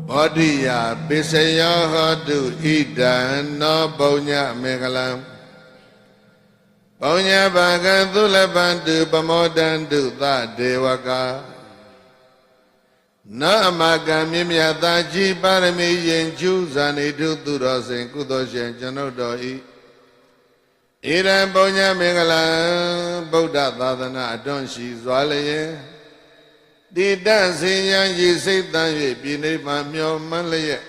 ဘောဓိယပိစယောဟောတုဣဒံနောပုညမေကလံပုညဘာကံသုလပံတုပမောတံတုသဒေဝကာနောအမကံမြင့်မြတ်သာကြီးပါရမီရင်ကျူးဇာနေတုသူတော်စင်ကုသိုလ်ရှင်ကျွန်ုပ်တော်ဤဣရံပုညမင်္ဂလံဗုဒ္ဓသာသနာအတွန်းရှိစွာလျင်တိတ္တစင်ယံရည်စိတ်တန်၍ပြည်နိဗ္ဗာန်မျှော်မှန်းလျက်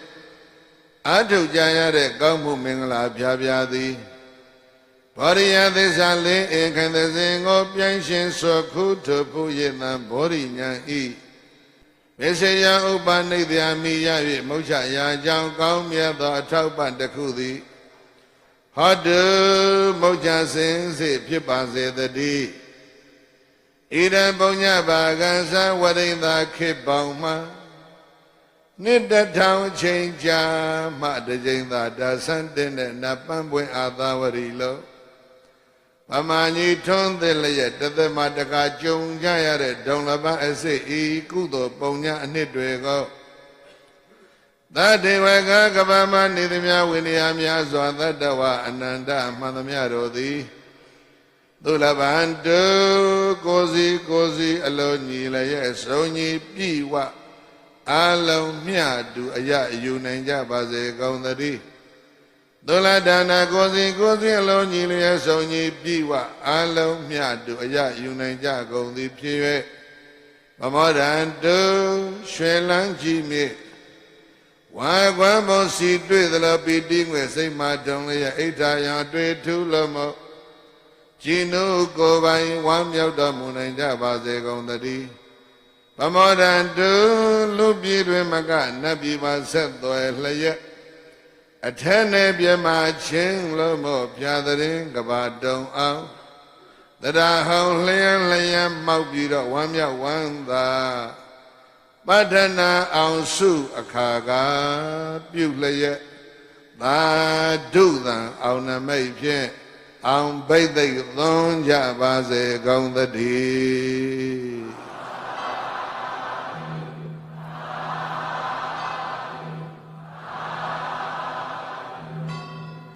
အာထုတ်ကြရတဲ့ကောင်းမှုမင်္ဂလာဖြာဖြာသည်ဘောရိယသစ္စာလင်းအင်ခံသစဉ်ကိုပြိုင်ရှင်စွာခုထုဖို့ရတံဘောရိညာဤမေရှယဥပ္ပနိဒယမိရ၍မုတ်ချရာကြောင့်ကောင်းမြတ်သောအထောက်ပံ့တစ်ခုသည်ဟောတုမုတ်ချစင်စေဖြစ်ပါစေတည်းဣရံပုညဘာကံသဝရိန္တာခေပေါင်းမှာနှစ်တထောင်ချိန်ကြာမှတကြိမ်သာဒါဆန်းတဲ့နတ်ပန်းပွင့်အာသာဝရီလောပမာဏီထွန်းသည်လျက်တသက်မှာတခါကြုံကြရတဲ့ဒုံလပအစစ်ဤကုသိုလ်ပုံညအနှစ်တွေကိုသတ္တေဝကကပ္ပမနေသည်များဝိနည်းများစွာသတ္တဝအနန္တမှန်သမျှတို့သည်သုလဗန္တုကိုစီအလုံးညီလျက်ဆုံးညီပြည့်ဝအလုံးမြတ်တူအယအယူနိုင်ကြပါစေကောင်းသတည်းသုလဒါနာကိုစီအလုံးညီလျက်ဆုံးညီပြည့်ဝအလုံးမြတ်တူအယယူနိုင်ကြကုန်သည်ဖြစ်၍ဗမောဒန္တုရွှေလန်းကြီးမြင့်ဝါကွမ်းမောစီတွေ့သလိုပီတိငွေစိတ်မှတုံလျက်အိဋ္ဌာယတွေ့ထူးလို့မို့ជីနုကိုယ်ပိုင်ဝမ်းမြောက်တော်မူနိုင်ကြပါစေကုန်သတည်းဗမောဒန္တုလူပြည်တွင်မကနတ်ပြည်မှာဆက်သွယ်လျက်အထက်နဲ့ပြမချင်းလို့မို့ဖြာတဲ့ကဘာတုံအောင်တရားဟောင်းလျံမောက်ပြီးတော့ဝမ်းမြောက်ဝမ်းသာပဋ္ဌနာအောင်စုအခါကပြုလျက်သာဓုသံအောင်နမိတ်ဖြင့်အောင်ဘိသိက်သွန်ကြပါစေကောင်းသတည်း